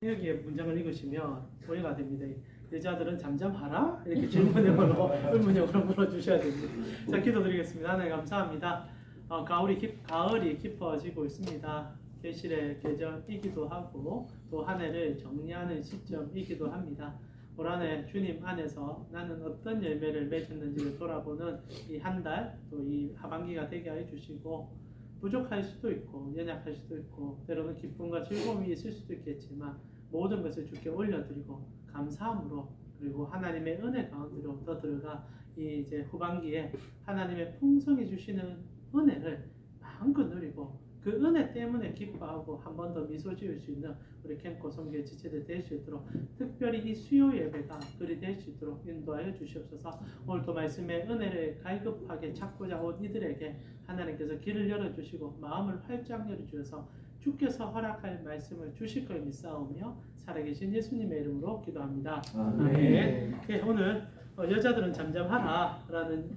여기에 문장을 읽으시면 오해가 됩니다. 여자들은 잠잠하라? 이렇게 질문형으로 의문형으로 물어주셔야 됩니다. 자, 기도드리겠습니다. 하나님 감사합니다. 가을이 깊어지고 있습니다. 계실의 계절이기도 하고 또 한 해를 정리하는 시점이기도 합니다. 올 한 해 주님 안에서 나는 어떤 열매를 맺었는지를 돌아보는 이 한 달, 또 이 하반기가 되게 해주시고, 부족할 수도 있고 연약할 수도 있고 때로는 기쁨과 즐거움이 있을 수도 있겠지만 모든 것을 주께 올려드리고 감사함으로, 그리고 하나님의 은혜 가운데로 더 들어가 이제 후반기에 하나님의 풍성히 주시는 은혜를 마음껏 누리고 그 은혜 때문에 기뻐하고 한 번 더 미소 지을 수 있는 우리 캠코 성교의 지체들 될 수 있도록, 특별히 이 수요 예배가 그리 될 수 있도록 인도하여 주시옵소서. 오늘도 말씀의 은혜를 갈급하게 찾고자 온 이들에게 하나님께서 길을 열어주시고 마음을 활짝 열어주셔서 주께서 허락할 말씀을 주실 걸 믿사오며 살아계신 예수님의 이름으로 기도합니다. 아멘. 네, 오늘 여자들은 잠잠하라 라는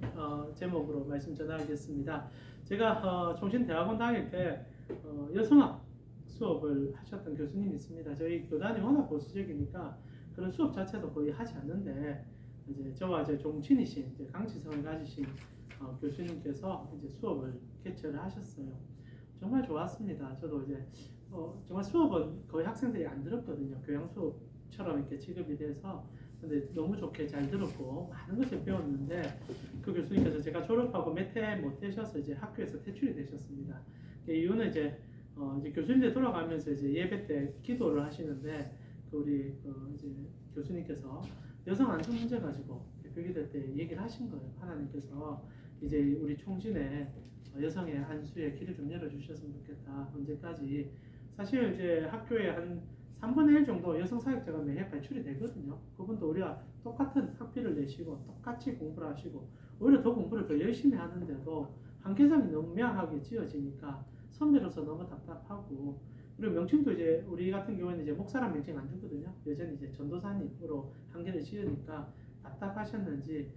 제목으로 말씀 전하겠습니다. 제가 총신대학원 다닐 때 여성학 수업을 하셨던 교수님이 있습니다. 저희 교단이 워낙 보수적이니까 그런 수업 자체도 거의 하지 않는데, 이제 저와 제 종친이신 이제 강치성을 가지신 교수님께서 이제 수업을 개최를 하셨어요. 정말 좋았습니다. 저도 이제 정말 수업은 거의 학생들이 안 들었거든요. 교양 수업처럼 이렇게 취급이 돼서. 근데 너무 좋게 잘 들었고 많은 것을 배웠는데, 그 교수님께서 제가 졸업하고 몇 해 못 되셔서 이제 학교에서 퇴출이 되셨습니다. 그 이유는 이제 교수님들 돌아가면서 이제 예배 때 기도를 하시는데, 우리 이제 교수님께서 여성 안전 문제 가지고 대표기도 때 얘기를 하신 거예요. 하나님께서 이제 우리 총신에 여성의 안수에 길을 좀 열어주셨으면 좋겠다. 언제까지? 사실 이제 학교에 한 3분의 1 정도 여성 사역자가 매해 발출이 되거든요. 그분도 우리가 똑같은 학비를 내시고 똑같이 공부를 하시고 오히려 더 공부를 더 열심히 하는데도 한계점이 너무 명하게 지어지니까 선배로서 너무 답답하고, 그리고 명칭도 이제 우리 같은 경우에는 이제 목사란 명칭 안 주거든요. 여전히 이제 전도사님으로 한계를 지으니까 답답하셨는지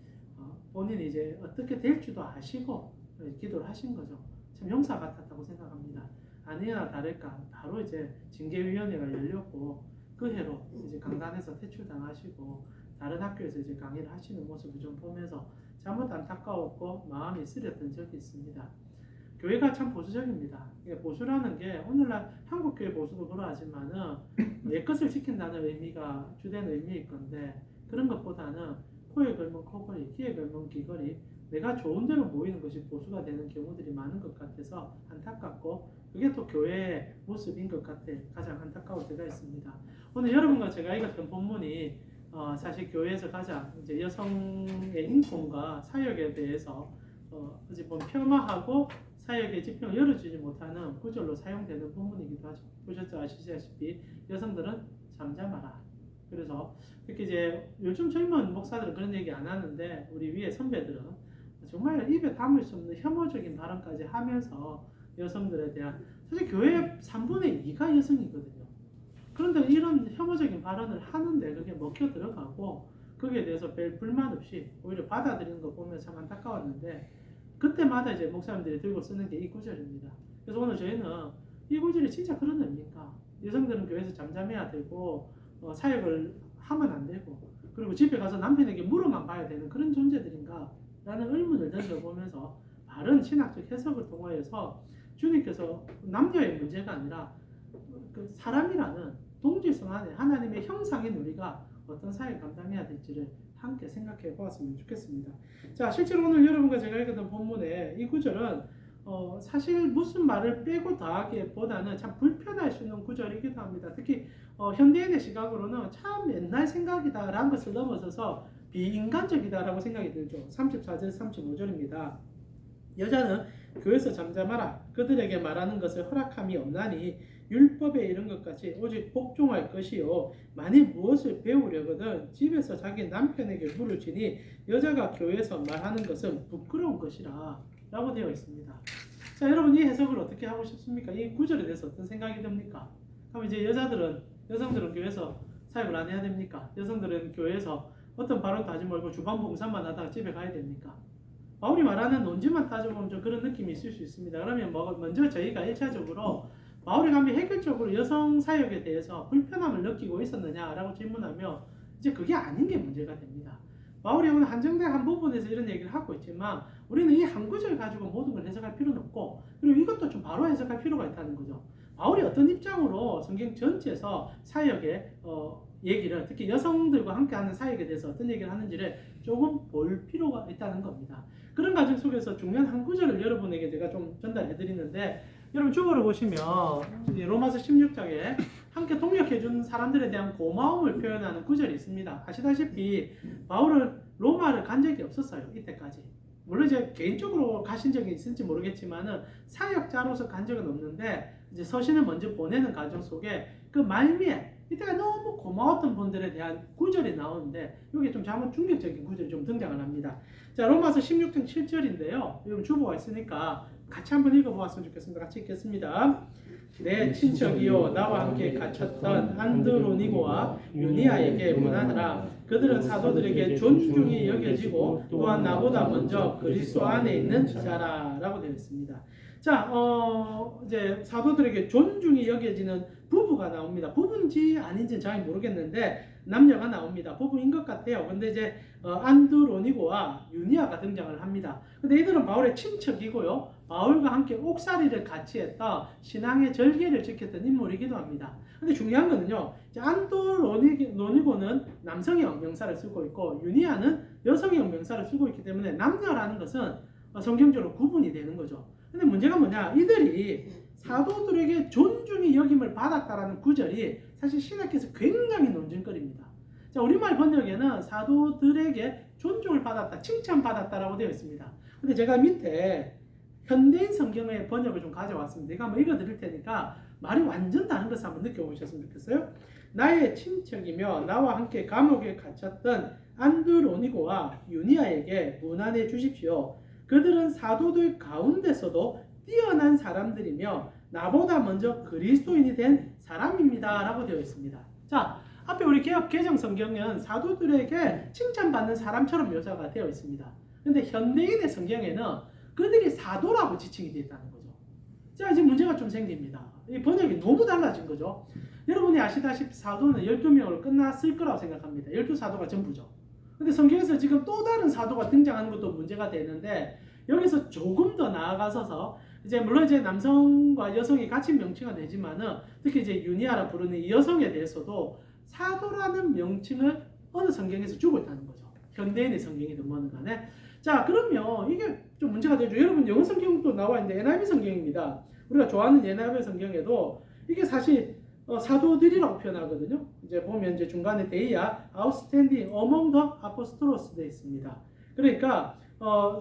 본인이 이제 어떻게 될지도 아시고 기도를 하신 거죠. 참 용사 같았다고 생각합니다. 아니나 다를까 바로 이제 징계위원회가 열렸고 그 해로 이제 강단에서 퇴출당하시고 다른 학교에서 이제 강의를 하시는 모습을 좀 보면서 잘못 안타까웠고 마음이 쓰렸던 적이 있습니다. 교회가 참 보수적입니다. 보수라는 게 오늘날 한국교회 보수도 그러하지만은 옛것을 지킨다는 의미가 주된 의미일 건데, 그런 것보다는 코에 걸면 코걸이, 귀에 걸면 귀걸이, 내가 좋은 대로 모이는 것이 보수가 되는 경우들이 많은 것 같아서 안타깝고, 그게 또 교회의 모습인 것 같아 가장 안타까울 때가 있습니다. 오늘 여러분과 제가 읽었던 본문이 사실 교회에서 가장 이제 여성의 인권과 사역에 대해서 어찌 보면 폄하하고 사역의 지평을 열어주지 못하는 구절로 사용되는 본문이기도 하죠. 보셨죠? 아시다시피 여성들은 잠잠하라. 그래서 특히 이제 요즘 젊은 목사들은 그런 얘기 안 하는데, 우리 위에 선배들은 정말 입에 담을 수 없는 혐오적인 발언까지 하면서 여성들에 대한, 사실 교회 3분의 2가 여성이거든요. 그런데 이런 혐오적인 발언을 하는데 그게 먹혀 들어가고 거기에 대해서 별 불만 없이 오히려 받아들이는 거 보면 참 안타까웠는데, 그때마다 이제 목사님들이 들고 쓰는 게 이 구절입니다. 그래서 오늘 저희는 이 구절이 진짜 그런 의미인가? 여성들은 교회에서 잠잠해야 되고 사역을 하면 안 되고, 그리고 집에 가서 남편에게 물어만 봐야 되는 그런 존재들인가? 라는 의문을 던져보면서 바른 신학적 해석을 통하여서 주님께서 남녀의 문제가 아니라 그 사람이라는 동질성 안에 하나님의 형상인 우리가 어떤 사역을 감당해야 될지를 함께 생각해 보았으면 좋겠습니다. 자, 실제로 오늘 여러분과 제가 읽었던 본문의 이 구절은 사실 무슨 말을 빼고 더하기보다는 참 불편할 수 있는 구절이기도 합니다. 특히 현대인의 시각으로는 참 옛날 생각이다라는 것을 넘어서서 비인간적이다라고 생각이 들죠. 34절 35절입니다. 여자는 교회에서 잠잠하라. 그들에게 말하는 것을 허락함이 없나니 율법에 이른 것 같이 오직 복종할 것이요, 만일 무엇을 배우려거든 집에서 자기 남편에게 물을 주니 여자가 교회에서 말하는 것은 부끄러운 것이라 라고 되어 있습니다. 자, 여러분 이 해석을 어떻게 하고 싶습니까? 이 구절에 대해서 어떤 생각이 듭니까? 그럼 이제 여성들은 교회에서 사역을 안 해야 됩니까? 여성들은 교회에서 어떤 발언도 하지 말고 주방 봉사만 하다가 집에 가야 됩니까? 바울이 말하는 논지만 따져보면 좀 그런 느낌이 있을 수 있습니다. 그러면 먼저 저희가 1차적으로 바울이 감히 획일적으로 여성 사역에 대해서 불편함을 느끼고 있었느냐라고 질문하면 이제 그게 아닌 게 문제가 됩니다. 바울이 오늘 한정된 한 부분에서 이런 얘기를 하고 있지만 우리는 이 한 구절 가지고 모든 걸 해석할 필요는 없고 그리고 이것도 좀 바로 해석할 필요가 있다는 거죠. 바울이 어떤 입장으로 성경 전체에서 사역의 얘기를 특히 여성들과 함께하는 사역에 대해서 어떤 얘기를 하는지를 조금 볼 필요가 있다는 겁니다. 그런 과정 속에서 중요한 한 구절을 여러분에게 제가 좀 전달해 드리는데 여러분 주보를 보시면 로마서 16장에 함께 동역해 준 사람들에 대한 고마움을 표현하는 구절이 있습니다. 아시다시피 바울은 로마를 간 적이 없었어요. 이때까지. 물론 이제 개인적으로 가신 적이 있을지 모르겠지만은 사역자로서 간 적은 없는데 이제 서신을 먼저 보내는 과정 속에 그 말미에 이때가 너무 고마웠던 분들에 대한 구절이 나오는데 이게 좀 잘못 충격적인 구절이 좀 등장을 합니다. 자, 로마서 16장 7절인데요. 여러분 주보가 있으니까 같이 한번 읽어보았으면 좋겠습니다. 같이 읽겠습니다. 내 친척이요 나와 함께 갇혔던 안드로니고와 유니아에게 문하노라. 그들은 사도들에게 존중이 여겨지고 또한 나보다 먼저 그리스도 안에 있는 자라라고 되어 있습니다. 자, 이제 사도들에게 존중이 여겨지는 부부가 나옵니다. 부부인지 아닌지는 잘 모르겠는데 남녀가 나옵니다. 부부인 것 같아요. 근데 이제 안드로니고와 유니아가 등장을 합니다. 근데 이들은 바울의 친척이고요. 바울과 함께 옥살이를 같이 했다 신앙의 절개를 지켰던 인물이기도 합니다. 근데 중요한 거는요. 안드로니고는 남성형 명사를 쓰고 있고 유니아는 여성형 명사를 쓰고 있기 때문에 남녀라는 것은 성경적으로 구분이 되는 거죠. 근데 문제가 뭐냐? 이들이 사도들에게 존중이 여김을 받았다라는 구절이 사실 신학계에서 굉장히 논쟁거리입니다. 자, 우리말 번역에는 사도들에게 존중을 받았다, 칭찬받았다라고 되어 있습니다. 근데 제가 밑에 현대인 성경의 번역을 좀 가져왔습니다. 제가 한번 읽어드릴 테니까 말이 완전 다른 것을 한번 느껴보셨으면 좋겠어요. 나의 친척이며 나와 함께 감옥에 갇혔던 안드로니고와 유니아에게 문안해 주십시오. 그들은 사도들 가운데서도 뛰어난 사람들이며 나보다 먼저 그리스도인이 된 사람입니다 라고 되어 있습니다. 자, 앞에 우리 개역 개정 성경은 사도들에게 칭찬받는 사람처럼 묘사가 되어 있습니다. 근데 현대인의 성경에는 그들이 사도라고 지칭이 되어 있다는 거죠. 자, 이제 문제가 좀 생깁니다. 이 번역이 너무 달라진 거죠. 여러분이 아시다시피 사도는 12명으로 끝났을 거라고 생각합니다. 12사도가 전부죠. 근데 성경에서 지금 또 다른 사도가 등장하는 것도 문제가 되는데 여기서 조금 더 나아가서서 이제 물론 이제 남성과 여성이 같이 명칭은 되지만은 특히 이제 유니아라 부르는 이 여성에 대해서도 사도라는 명칭을 어느 성경에서 주고 있다는 거죠. 현대인의 성경이든 뭐든 간에. 자, 그러면 이게 좀 문제가 되죠. 여러분 영어 성경도 나와 있는데 NIV 성경입니다. 우리가 좋아하는 NIV 성경에도 이게 사실 사도들이라고 표현하거든요. 이제 보면 이제 중간에 데이아 아웃스탠딩 어몽 더 아포스토로스 되어 있습니다. 그러니까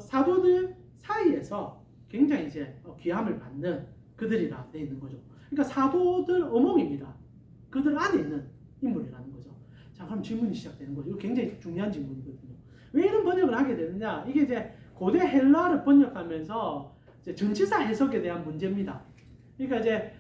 사도들 사이에서 굉장히 이제 귀함을 받는 그들이라 되어 있는 거죠. 그러니까 사도들 어몽입니다. 그들 안에 있는 인물이라는 거죠. 자, 그럼 질문이 시작되는 거죠. 이거 굉장히 중요한 질문이거든요. 왜 이런 번역을 하게 되느냐? 이게 이제 고대 헬라를 번역하면서 이제 전치사 해석에 대한 문제입니다. 그러니까 이제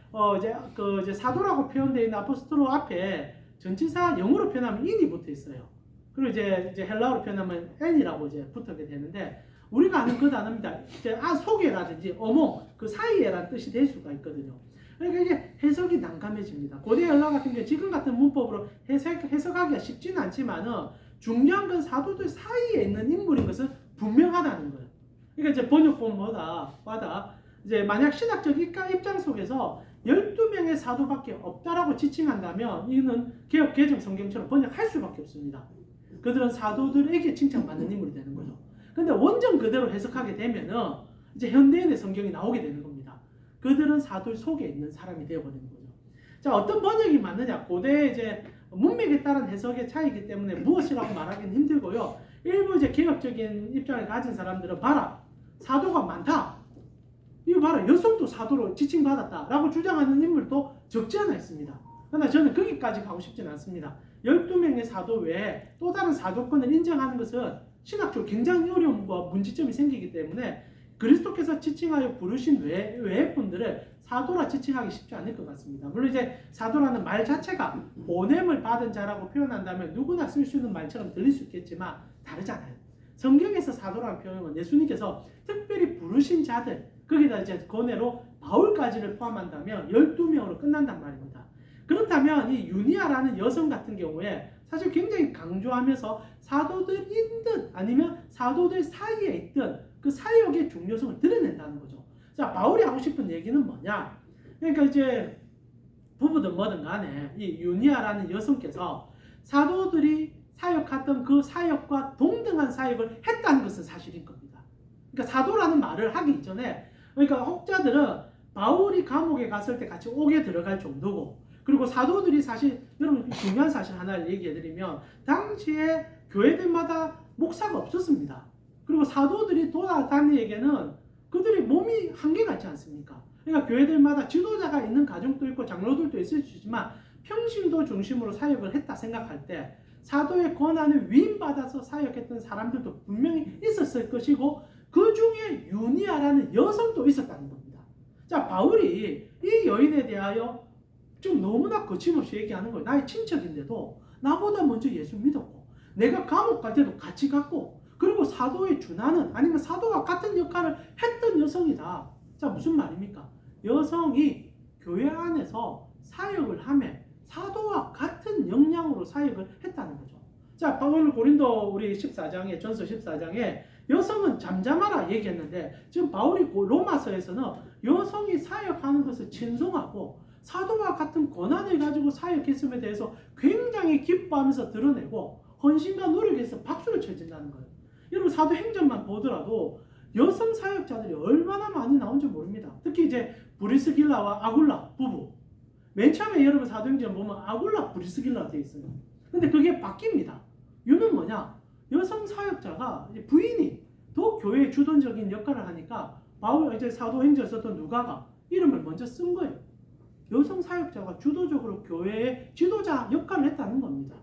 사도라고 표현되어 있는 아포스토로 앞에 전치사 영어로 표현하면 in이 붙어 있어요. 그리고 이제 헬라어로 표현하면 n이라고 이제 붙게 되는데 우리가 아는 그 단어입니다. 이제 속에라든지 어몽 그 사이에라는 뜻이 될 수가 있거든요. 그러니까 이게 해석이 난감해집니다. 고대 헬라 같은 경우 지금 같은 문법으로 해석하기가 쉽지는 않지만은 중요한 건 사도들 사이에 있는 인물인 것은 분명하다는 거예요. 그러니까 이제 번역본마다 이제 만약 신학적 입장 속에서 12명의 사도밖에 없다라고 지칭한다면 이는 개역 개정 성경처럼 번역할 수밖에 없습니다. 그들은 사도들에게 칭찬받는 인물이 되는 거죠. 근데 원전 그대로 해석하게 되면은 이제 현대인의 성경이 나오게 되는 겁니다. 그들은 사도 속에 있는 사람이 되어버리는 거죠. 자, 어떤 번역이 맞느냐? 고대 이제 문맥에 따른 해석의 차이이기 때문에 무엇이라고 말하기는 힘들고요. 일부 이제 개혁적인 입장을 가진 사람들은 봐라, 사도가 많다. 이거 봐라, 여성도 사도로 지칭받았다라고 주장하는 인물도 적지 않아 있습니다. 그러나 저는 거기까지 가고 싶지는 않습니다. 12명의 사도 외에 또 다른 사도권을 인정하는 것은 신학적으로 굉장히 어려움과 문제점이 생기기 때문에 그리스도께서 지칭하여 부르신 외의 분들을 사도라 지칭하기 쉽지 않을 것 같습니다. 물론 이제 사도라는 말 자체가 보냄을 받은 자라고 표현한다면 누구나 쓸 수 있는 말처럼 들릴 수 있겠지만 다르잖아요. 성경에서 사도라는 표현은 예수님께서 특별히 부르신 자들, 거기다 이제 권해로 바울까지를 포함한다면 12명으로 끝난단 말입니다. 그렇다면 이 유니아라는 여성 같은 경우에 사실 굉장히 강조하면서 사도들인 듯 아니면 사도들 사이에 있던 그 사역의 중요성을 드러낸다는 거죠. 자, 바울이 하고 싶은 얘기는 뭐냐? 그러니까 이제 부부든 뭐든 간에 이 유니아라는 여성께서 사도들이 사역했던 그 사역과 동등한 사역을 했다는 것은 사실인 겁니다. 그러니까 사도라는 말을 하기 이전에 그러니까 혹자들은 바울이 감옥에 갔을 때 같이 옥에 들어갈 정도고 그리고 사도들이 사실 여러분 중요한 사실 하나를 얘기해드리면 당시에 교회들마다 목사가 없었습니다. 그리고 사도들이 돌아다니에게는 그들이 몸이 한계가 있지 않습니까? 그러니까 교회들마다 지도자가 있는 가정도 있고 장로들도 있을 수 있지만 평신도 중심으로 사역을 했다 생각할 때 사도의 권한을 위임받아서 사역했던 사람들도 분명히 있었을 것이고 그 중에 유니아라는 여성도 있었다는 겁니다. 자, 바울이 이 여인에 대하여 좀 너무나 거침없이 얘기하는 거예요. 나의 친척인데도 나보다 먼저 예수 믿었고 내가 감옥 갈 때도 같이 갔고 그리고 사도의 준하는 아니면 사도와 같은 역할을 했던 여성이다. 자, 무슨 말입니까? 여성이 교회 안에서 사역을 하면 사도와 같은 역량으로 사역을 했다는 거죠. 자, 바울 고린도 우리 14장에 전서 14장에 여성은 잠잠하라 얘기했는데 지금 바울이 로마서에서는 여성이 사역하는 것을 친송하고 사도와 같은 권한을 가지고 사역했음에 대해서 굉장히 기뻐하면서 드러내고 헌신과 노력에서 박수를 쳐준다는 거예요. 여러분 사도행전만 보더라도 여성 사역자들이 얼마나 많이 나온지 모릅니다. 특히 이제 브리스길라와 아굴라 부부. 맨 처음에 여러분 사도행전 보면 아굴라 브리스길라 되어 있어요. 근데 그게 바뀝니다. 이유는 뭐냐? 여성 사역자가 부인이 더 교회의 주도적인 역할을 하니까 바울 이제 사도행전 썼던 누가가 이름을 먼저 쓴 거예요. 여성 사역자가 주도적으로 교회의 지도자 역할을 했다는 겁니다.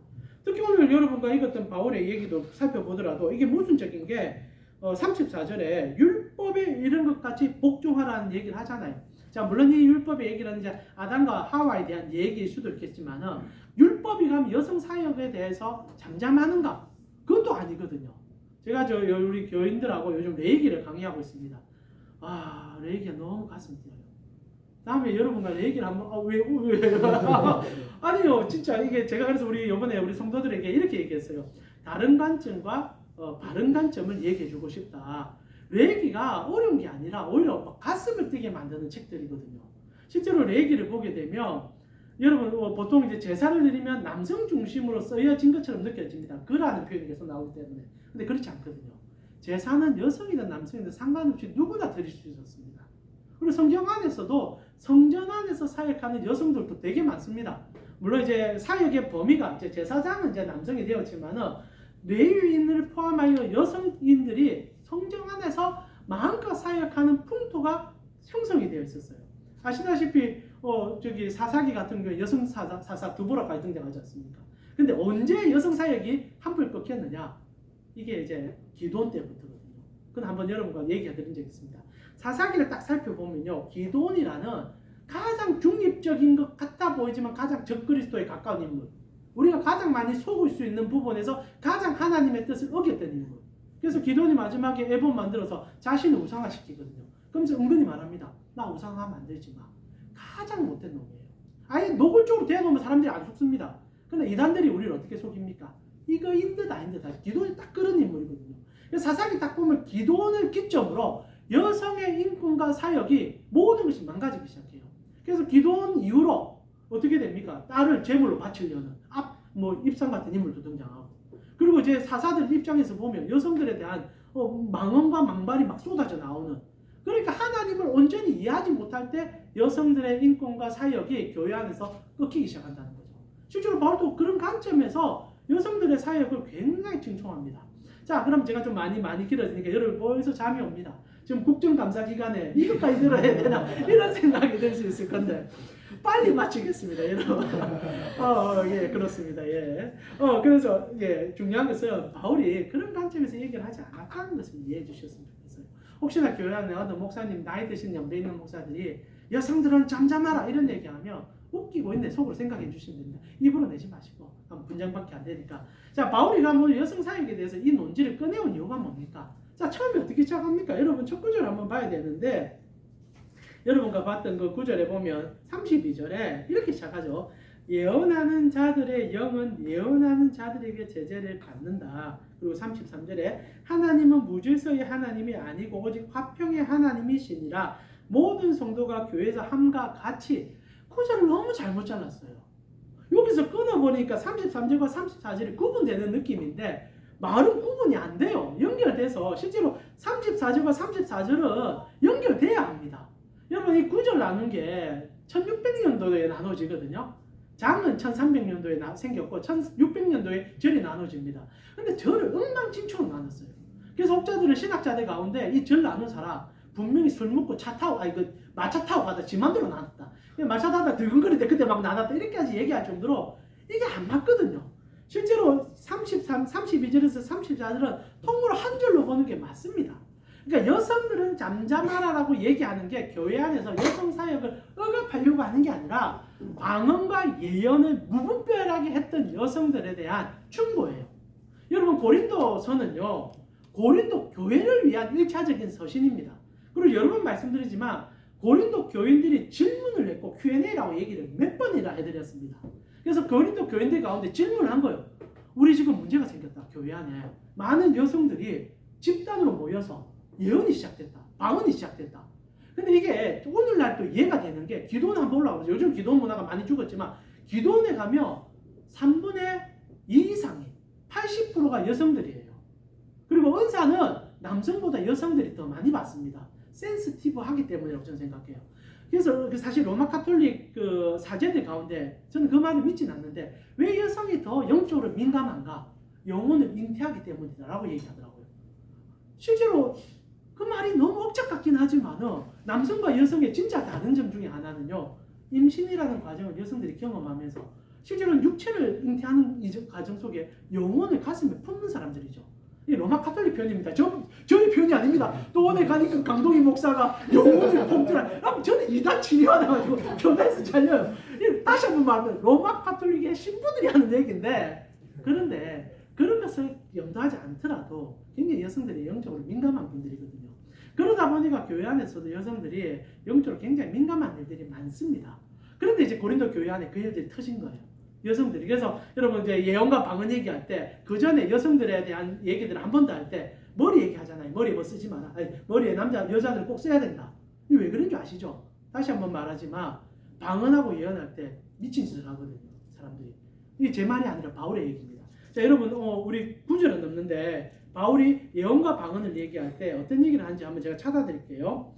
특히 오늘 여러분과 읽었던 바울의 얘기도 살펴보더라도 이게 모순적인 게 34절에 율법에 이런 것 같이 복종하라는 얘기를 하잖아요. 자, 물론 이 율법의 얘기는 이제 아담과 하와에 대한 얘기일 수도 있겠지만은 율법이 가면 여성 사역에 대해서 잠잠하는가? 그건 또 아니거든요. 제가 우리 교인들하고 요즘 레이기를 강의하고 있습니다. 아, 레이기가 너무 가슴 뛰어요. 다음에 여러분과 레이기를 한번 왜? 아니요, 진짜 이게 제가 그래서 이번에 우리 성도들에게 이렇게 얘기했어요. 다른 관점과 바른 관점을 얘기해주고 싶다. 레이기가 어려운 게 아니라 오히려 가슴을 뛰게 만드는 책들이거든요. 실제로 레이기를 보게 되면 여러분 보통 이제 제사를 드리면 남성 중심으로 쓰여진 것처럼 느껴집니다. 그라는 표현이 계속 나오기 때문에. 근데 그렇지 않거든요. 제사는 여성이든 남성이든 상관없이 누구나 드릴 수 있었습니다. 그리고 성경 안에서도 성전 안에서 사역하는 여성들도 되게 많습니다. 물론 이제 사역의 범위가 이제 제사장은 이제 남성이 되었지만은 레위인을 포함하여 여성인들이 성전 안에서 마음껏 사역하는 풍토가 형성이 되어 있었어요. 아시다시피 저기 사사기 같은 경우에 여성 사사 두보라가 등장하지 않습니까? 근데 언제 여성 사역이 한풀 꺾였느냐? 이게 이제 기도원 때부터거든요. 그건 한번 여러분과 얘기해드린 적이 있습니다. 사사기를 딱 살펴보면요, 기도원이라는 가장 중립적인 것 같아 보이지만 가장 적그리스도에 가까운 인물, 우리가 가장 많이 속을 수 있는 부분에서 가장 하나님의 뜻을 어겼던 인물. 그래서 기도원이 마지막에 앨범 만들어서 자신을 우상화시키거든요. 그러면서 은근히 말합니다. 나 우상화 만들지 마. 가장 못된 놈이에요. 아예 노골적으로 대놓으면 사람들이 안 속습니다. 근데 이단들이 우리를 어떻게 속입니까? 이거인 듯 아닌 듯 하지. 기도원이 딱 그런 인물이거든요. 그래서 사사기 딱 보면 기도원을 기점으로 여성의 인권과 사역이 모든 것이 망가지기 시작해요. 그래서 기도원 이후로 어떻게 됩니까? 딸을 제물로 바치려는 입상 같은 인물도 등장하고, 그리고 이제 사사들 입장에서 보면 여성들에 대한 망언과 망발이 막 쏟아져 나오는, 그러니까 하나님을 온전히 이해하지 못할 때 여성들의 인권과 사역이 교회 안에서 꺾이기 시작한다는 거죠. 실제로 바울도 그런 관점에서 여성들의 사역을 굉장히 칭송합니다. 자, 그럼 제가 좀 많이 길어지니까 여러분 벌써 잠이 옵니다. 지금 국정감사 기간에 이것까지 들어야 되나 이런 생각이 들 수 있을 건데 빨리 마치겠습니다, 여러분. 예, 그렇습니다. 예. 그래서 예, 중요한 것은 바울이 그런 관점에서 얘기를 하지 않았다는 것을 이해해 주셨으면 좋겠어요. 혹시나 교회 안에 어떤 목사님, 나이 드신 연배 있는 목사들이 여성들은 잠잠하라 이런 얘기하면 웃기고 있네 속으로 생각해 주시면 됩니다. 입으로 내지 마시고 분장밖에 안 되니까. 자, 바울이가 오늘 여성 사역에 대해서 이 논지를 꺼내온 이유가 뭡니까? 자, 처음에 어떻게 시작합니까? 여러분 첫 구절 한번 봐야 되는데 여러분과 봤던 그 구절에 보면 32절에 이렇게 시작하죠. 예언하는 자들의 영은 예언하는 자들에게 제재를 받는다. 그리고 33절에 하나님은 무질서의 하나님이 아니고 오직 화평의 하나님이시니라. 모든 성도가 교회에서 함과 같이. 구절을 너무 잘못 잘랐어요. 여기서 끊어보니까 33절과 34절이 구분되는 느낌인데 말은 구분이 안 돼요. 연결돼서 실제로 34절과 34절은 연결돼야 합니다. 여러분 이 구절 나눈 게 1600년도에 나눠지거든요. 장은 1300년도에 생겼고 1600년도에 절이 나눠집니다. 근데 절을 엉망진창으로 나눴어요. 그래서 학자들은 신학자들 가운데 이 절 나눈 사람 분명히 술 먹고 차 타고 마차 타고 가다 지 맘대로 나눴다. 마차 타다 들근거릴 때 그때 막 나눴다. 이렇게까지 얘기할 정도로 이게 안 맞거든요. 실제로 32절에서 34절은 통으로 한 절로 보는 게 맞습니다. 그러니까 여성들은 잠잠하라라고 얘기하는 게 교회 안에서 여성 사역을 억압하려고 하는 게 아니라 방언과 예언을 무분별하게 했던 여성들에 대한 충고예요. 여러분 고린도서는요. 고린도 교회를 위한 1차적인 서신입니다. 그리고 여러 번 말씀드리지만 고린도 교인들이 질문을 했고 Q&A라고 얘기를 몇 번이나 해드렸습니다. 그래서 고린도 교인들 가운데 질문을 한 거예요. 우리 지금 문제가 생겼다. 교회 안에 많은 여성들이 집단으로 모여서 예언이 시작됐다. 방언이 시작됐다. 근데 이게 오늘날 또 이해가 되는 게 기도원 한번 올라가서 요즘 기도원 문화가 많이 죽었지만 기도원에 가면 3분의 2 이상이 80%가 여성들이에요. 그리고 은사는 남성보다 여성들이 더 많이 받습니다. 센스티브하기 때문이라고 저는 생각해요. 그래서 사실 로마 카톨릭 그 사제들 가운데 저는 그 말을 믿지는 않는데 왜 여성이 더 영적으로 민감한가? 영혼을 잉태하기 때문이다라고 얘기하더라고요. 실제로 그 말이 너무 억작 같긴 하지만은 남성과 여성의 진짜 다른 점 중에 하나는요. 임신이라는 과정을 여성들이 경험하면서 실제로는 육체를 잉태하는 이 과정 속에 영혼을 가슴에 품는 사람들이죠. 이 로마 카톨릭 표현입니다. 저희 표현이 아닙니다. 또 오늘 가니까 강동희 목사가 영혼을 품더라. 저는 이단 치료하다가지고 교단에서 잘려요. 다시 한번 말하면 로마 카톨릭의 신부들이 하는 얘기인데 그런데 그런 것을 염두하지 않더라도 굉장히 여성들이 영적으로 민감한 분들이거든요. 그러다 보니까 교회 안에서도 여성들이 영적으로 굉장히 민감한 일들이 많습니다. 그런데 이제 고린도 교회 안에 그 일들이 터진 거예요. 여성들이. 그래서 여러분 이제 예언과 방언 얘기할 때 그 전에 여성들에 대한 얘기들을 한 번 더 할 때 머리 얘기하잖아요. 머리 뭐 쓰지 마라. 아니, 머리에 여자들 꼭 써야 된다. 이게 왜 그런 줄 아시죠? 다시 한번 말하지만 방언하고 예언할 때 미친 짓을 하거든요. 사람들이. 이게 제 말이 아니라 바울의 얘기입니다. 자, 여러분 우리 9절은 넘는데 바울이 예언과 방언을 얘기할 때 어떤 얘기를 하는지 한번 제가 찾아드릴게요.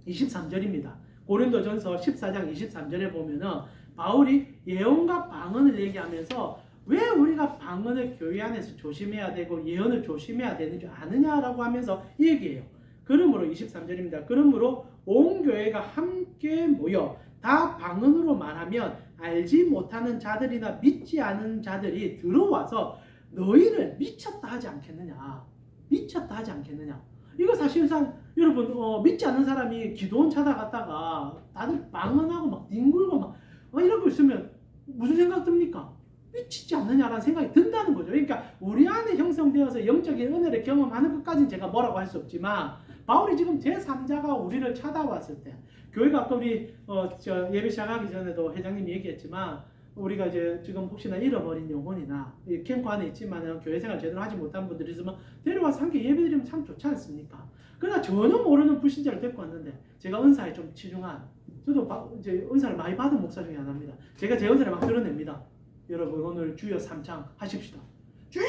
23절입니다. 고린도전서 14장 23절에 보면은 바울이 예언과 방언을 얘기하면서 왜 우리가 방언을 교회 안에서 조심해야 되고 예언을 조심해야 되는 줄 아느냐라고 하면서 얘기해요. 그러므로 23절입니다. 그러므로 온 교회가 함께 모여 다 방언으로 말하면 알지 못하는 자들이나 믿지 않은 자들이 들어와서 너희를 미쳤다 하지 않겠느냐. 미쳤다 하지 않겠느냐. 이거 사실상 여러분 믿지 않는 사람이 기도원 찾아갔다가 다들 방언하고 막 뒹굴고 막 이러고 있으면 무슨 생각 듭니까? 미치지 않느냐라는 생각이 든다는 거죠. 그러니까 우리 안에 형성되어서 영적인 은혜를 경험하는 것까지는 제가 뭐라고 할 수 없지만 바울이 지금 제3자가 우리를 찾아왔을 때 교회가 아까 우리 예배 시작하기 전에도 회장님이 얘기했지만 우리가 이제 지금 혹시나 잃어버린 영혼이나 캠프 안에 있지만 교회 생활 제대로 하지 못한 분들이 있으면 데려와서 함께 예배드리면 참 좋지 않습니까? 그러나 전혀 모르는 불신자를 데리고 왔는데 제가 은사에 좀 치중한 저도 이제 은사를 많이 받은 목사 중에 하나입니다. 제가 제 은사를 막 드러냅니다. 여러분 오늘 주여 삼창 하십시다. 주여!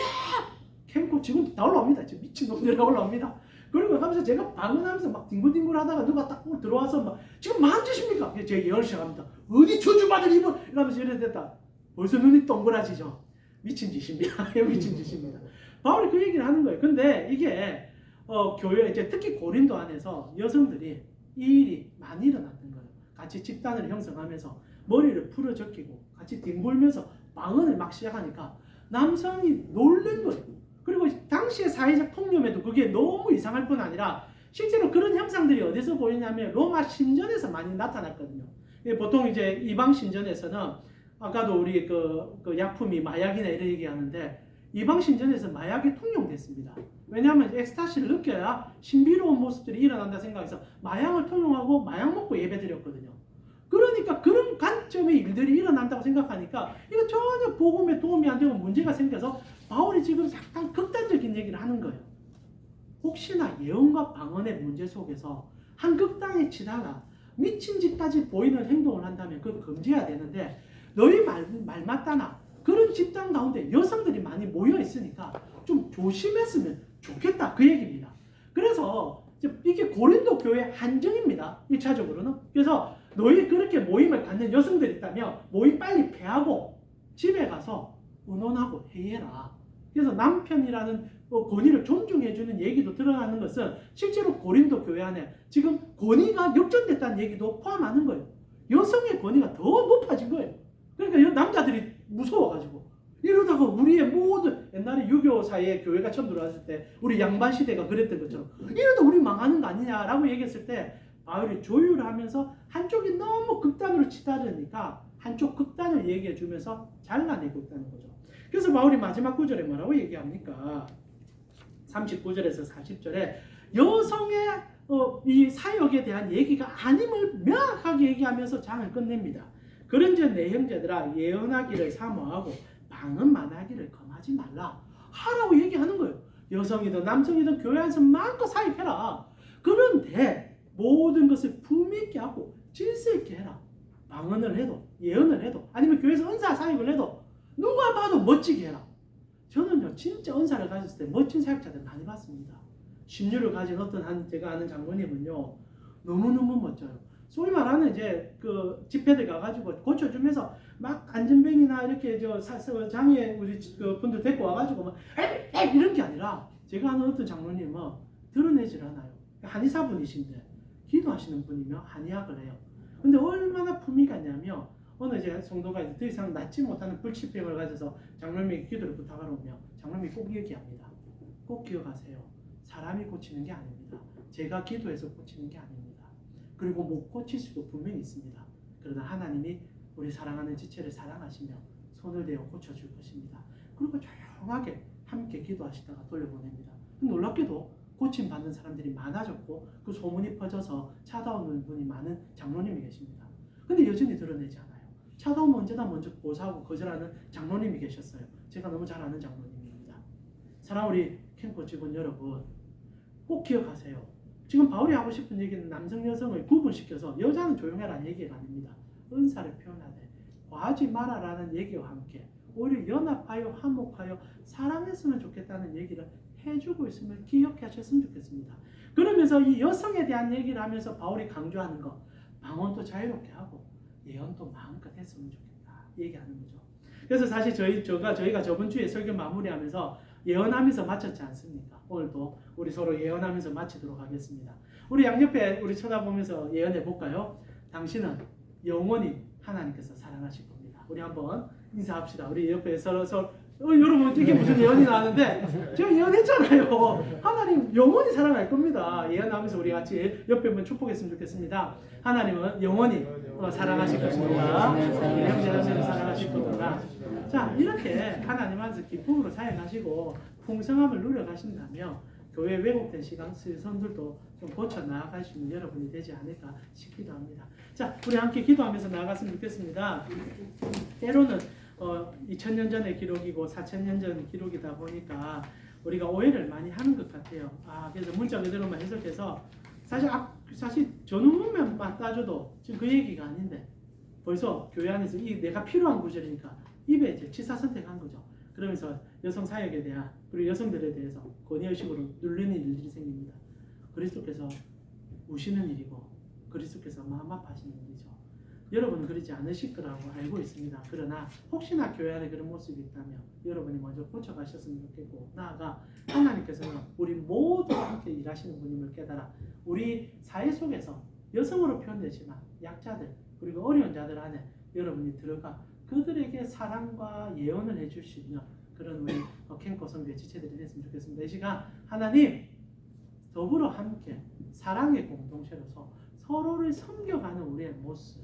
캠프 지금 다 올라옵니다. 지금 미친놈들이 올라옵니다. 그리고 하면서 제가 방언하면서 막 뒹굴뒹굴 하다가 누가 딱 들어와서 막 지금 만지십니까? 제가 예언을 시작합니다. 어디 저주받을 입을 이러면서 이래 됐다. 벌써 눈이 동그라지죠. 미친 짓입니다. 미친 짓입니다. 바울이 그 얘기를 하는 거예요. 근데 이게 교회 이제 특히 고린도 안에서 여성들이 이 일이 많이 일어났던 거예요. 같이 집단을 형성하면서 머리를 풀어 적히고 같이 뒹굴면서 방언을 막 시작하니까 남성이 놀란 거예요. 그리고 당시의 사회적 통념에도 그게 너무 이상할 뿐 아니라 실제로 그런 현상들이 어디서 보이냐면 로마 신전에서 많이 나타났거든요. 보통 이제 이방 신전에서는 아까도 우리 그 약품이 마약이나 이런 얘기하는데 이방신전에서 마약이 통용됐습니다. 왜냐하면 엑스타시를 느껴야 신비로운 모습들이 일어난다 생각해서 마약을 통용하고 마약 먹고 예배드렸거든요. 그러니까 그런 관점의 일들이 일어난다고 생각하니까 이거 전혀 복음에 도움이 안 되고 문제가 생겨서 바울이 지금 약간 극단적인 얘기를 하는 거예요. 혹시나 예언과 방언의 문제 속에서 한 극단에 치다가 미친 짓까지 보이는 행동을 한다면 그걸 금지해야 되는데 너희 말 맞다나 그런 집단 가운데 여성들이 많이 모여 있으니까 좀 조심했으면 좋겠다 그 얘기입니다. 그래서 이게 고린도 교회 한정입니다. 1차적으로는. 그래서 너희 그렇게 모임을 갖는 여성들이 있다면 모임 빨리 폐하고 집에 가서 의논하고 회의해라. 그래서 남편이라는 권위를 존중해주는 얘기도 드러나는 것은 실제로 고린도 교회 안에 지금 권위가 역전됐다는 얘기도 포함하는 거예요. 여성의 권위가 더 높아진 거예요. 그러니까 남자들이 무서워가지고 이러다가 우리의 모든 옛날에 유교 사이에 교회가 처음 들어왔을 때 우리 양반 시대가 그랬던 것처럼 이러다 우리 망하는 거 아니냐라고 얘기했을 때 바울이 조율하면서 한쪽이 너무 극단으로 치달으니까 한쪽 극단을 얘기해 주면서 잘라내고 있다는 거죠. 그래서 바울이 마지막 구절에 뭐라고 얘기합니까? 39절에서 40절에 여성의 이 사역에 대한 얘기가 아님을 명확하게 얘기하면서 장을 끝냅니다. 그런즉 내 형제들아 예언하기를 사모하고 방언만 하기를 검하지 말라 하라고 얘기하는 거예요. 여성이든 남성이든 교회 안에서 마음껏 사역해라. 그런데 모든 것을 품위 있게 하고 질서 있게 해라. 방언을 해도 예언을 해도 아니면 교회에서 은사 사역을 해도 누가 봐도 멋지게 해라. 저는요 진짜 은사를 가졌을 때 멋진 사역자들 많이 봤습니다. 신유를 가진 어떤 제가 아는 장로님은요 너무너무 멋져요. 소위 말하는 이제 그 집회들 가가지고 고쳐주면서 막 안전뱅이나 이렇게 장애 우리 그 분들 데리고 와가지고 막 이런 게 아니라 제가 아는 어떤 장로님은 드러내질 않아요. 한의사분이신데 기도하시는 분이면 한의학을 해요. 근데 얼마나 품위가 있냐면 어느 이제 성도가 이제 더 이상 낫지 못하는 불치병을 가져서 장로님에게 기도를 부탁하러 오면 장로님이 꼭 얘기합니다. 꼭 기억하세요. 사람이 고치는 게 아닙니다. 제가 기도해서 고치는 게 아닙니다. 그리고 못 고칠 수도 분명히 있습니다. 그러나 하나님이 우리 사랑하는 지체를 사랑하시며 손을 대어 고쳐줄 것입니다. 그리고 조용하게 함께 기도하시다가 돌려보냅니다. 놀랍게도 고침받는 사람들이 많아졌고 그 소문이 퍼져서 찾아오는 분이 많은 장로님이 계십니다. 근데 여전히 드러내지 않아요. 찾아오면 언제나 먼저 고사하고 거절하는 장로님이 계셨어요. 제가 너무 잘 아는 장로님입니다. 사랑하는 우리 캠프 직원 여러분 꼭 기억하세요. 지금 바울이 하고 싶은 얘기는 남성 여성을 구분시켜서 여자는 조용해라는 얘기가 아닙니다. 은사를 표현하되 과하지 마라라는 얘기와 함께 오히려 연합하여 화목하여 사랑했으면 좋겠다는 얘기를 해주고 있음을 기억해 하셨으면 좋겠습니다. 그러면서 이 여성에 대한 얘기를 하면서 바울이 강조하는 것 방언도 자유롭게 하고 예언도 마음껏 했으면 좋겠다 얘기하는 거죠. 그래서 사실 저희가 저번 주에 설교 마무리하면서 예언하면서 마쳤지 않습니까? 오늘도 우리 서로 예언하면서 마치도록 하겠습니다. 우리 양옆에 우리 쳐다보면서 예언해 볼까요? 당신은 영원히 하나님께서 사랑하실 겁니다. 우리 한번 인사합시다. 우리 옆에 서로 여러분 이게 무슨 예언이 나왔는데 제가 예언했잖아요. 하나님 영원히 사랑할 겁니다. 예언하면서 우리 같이 옆에 한번 축복했으면 좋겠습니다. 하나님은 영원히 사랑하실 것입니다. 형제자매를 사랑하실 겁니다. 자 이렇게 하나님 안에서 기쁨으로 사역하시고 풍성함을 누려가신다면 교회 왜곡된 시선들도 좀 고쳐 나아가시는 여러분이 되지 않을까 싶기도 합니다. 자 우리 함께 기도하면서 나아갔으면 좋겠습니다. 때로는 2000년 전의 기록이고 4000년 전 기록이다 보니까 우리가 오해를 많이 하는 것 같아요. 그래서 문자 그대로만 해석해서 사실 전문문만 따져도 지금 그 얘기가 아닌데 벌써 교회 안에서 내가 필요한 구절이니까 입에 이제 치사선택한 거죠. 그러면서 여성 사역에 대한 그리고 여성들에 대해서 권위의식으로 눌리는 일들이 생깁니다. 그리스도께서 우시는 일이고 그리스도께서 마음 아파하시는 일이죠. 여러분은 그러지 않으실 거라고 알고 있습니다. 그러나 혹시나 교회 안에 그런 모습이 있다면 여러분이 먼저 고쳐가셨으면 좋겠고 나아가 하나님께서는 우리 모두 함께 일하시는 분임을 깨달아 우리 사회 속에서 여성으로 표현되지만 약자들 그리고 어려운 자들 안에 여러분이 들어가 그들에게 사랑과 예언을 해줄 수 있는 그런 우리 캠코 선교의 지체들이 됐으면 좋겠습니다. 이 시간 하나님 더불어 함께 사랑의 공동체로서 서로를 섬겨가는 우리의 모습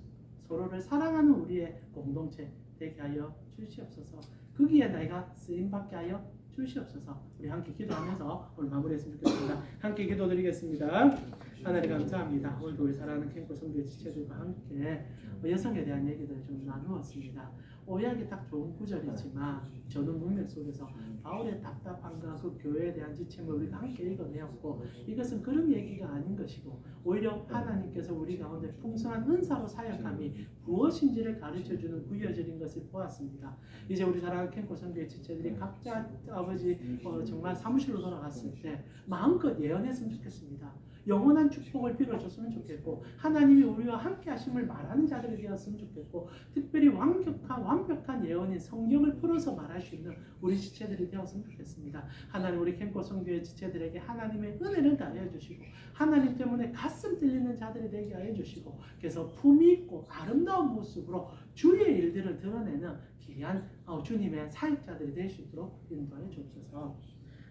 서로를 사랑하는 우리의 공동체 되게 하여 주시옵소서. 거기에 내가 쓰임받게 하여 주시옵소서. 우리 함께 기도하면서 오늘 마무리했으면 좋겠습니다. 함께 기도드리겠습니다. 하나님 감사합니다. 오늘도 우리 사랑하는 캠프 성도의 지체들과 함께 여성에 대한 얘기들을 좀 나누었습니다. 오해하기 딱 좋은 구절이지만 저는 문맥 속에서 바울의 답답함과 그 교회에 대한 지침을 우리가 함께 읽어내었고, 이것은 그런 얘기가 아닌 것이고 오히려 하나님께서 우리 가운데 풍성한 은사로 사역함이 무엇인지를 가르쳐주는 구여절인 것을 보았습니다. 이제 우리 사랑하는 캠프 성도의 지체들이 각자 아버지 정말 사무실로 돌아갔을 때 마음껏 예언했으면 좋겠습니다. 영원한 축복을 빌어줬으면 좋겠고, 하나님이 우리와 함께 하심을 말하는 자들이 되었으면 좋겠고, 특별히 완벽한 예언인 성경을 풀어서 말할 수 있는 우리 지체들이 되었으면 좋겠습니다. 하나님, 우리 캠프 성도의 지체들에게 하나님의 은혜를 다하여 주시고, 하나님 때문에 가슴 뚫리는 자들이 되게 하여 주시고, 그래서 품위 있고 아름다운 모습으로 주의 일들을 드러내는 귀한 주님의 사역자들이 될 수 있도록 인도하여 주옵소서.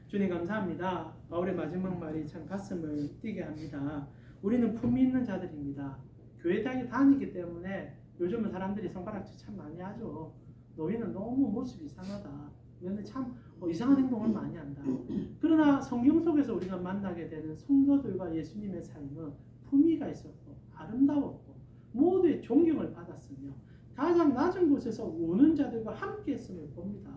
주님 감사합니다. 바울의 마지막 말이 참 가슴을 뛰게 합니다. 우리는 품위 있는 자들입니다. 교회 다니기 때문에 요즘은 사람들이 손가락질 참 많이 하죠. 너희는 너무 모습이 이상하다. 너희는 참 이상한 행동을 많이 한다. 그러나 성경 속에서 우리가 만나게 되는 성도들과 예수님의 삶은 품위가 있었고 아름다웠고 모두의 존경을 받았으며 가장 낮은 곳에서 우는 자들과 함께 했음을 봅니다.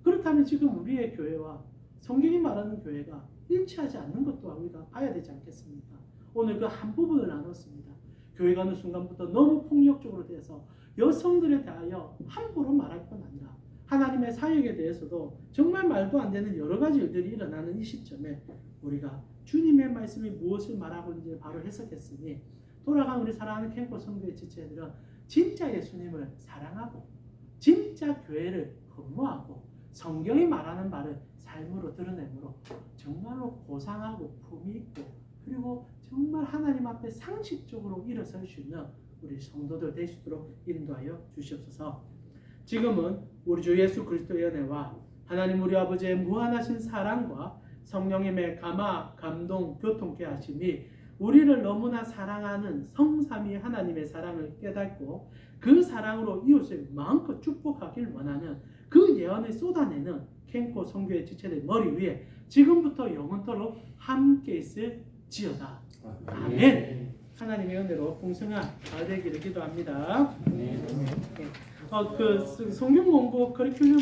그렇다면 지금 우리의 교회와 성경이 말하는 교회가 일치하지 않는 것도 우리가 봐야 되지 않겠습니까? 오늘 그 한 부분을 나눴습니다. 교회가 어느 순간부터 너무 폭력적으로 돼서 여성들에 대하여 함부로 말할 뿐 아니라 하나님의 사역에 대해서도 정말 말도 안 되는 여러 가지 일들이 일어나는 이 시점에 우리가 주님의 말씀이 무엇을 말하고 있는지 바로 해석했으니, 돌아간 우리 사랑하는 캠프 성도의 지체들은 진짜 예수님을 사랑하고 진짜 교회를 근무하고 성경이 말하는 말을 삶으로 드러내므로 정말로 고상하고 품위 있고 그리고 정말 하나님 앞에 상식적으로 일어설 수 있는 우리 성도들 될 수 있도록 인도하여 주시옵소서. 지금은 우리 주 예수 그리스도의 은혜와 하나님 우리 아버지의 무한하신 사랑과 성령님의 감화, 감동, 교통케 하심이 우리를 너무나 사랑하는 성삼위 하나님의 사랑을 깨닫고 그 사랑으로 이웃을 마음껏 축복하길 원하는 그 예언을 쏟아내는 캠프 성교의 지체들 머리 위에 지금부터 영원토록 함께 있을지어다. 아멘. 하나님의 은혜로 풍성한 잘 되기를 기도합니다. 그 성경 공부 커리큘럼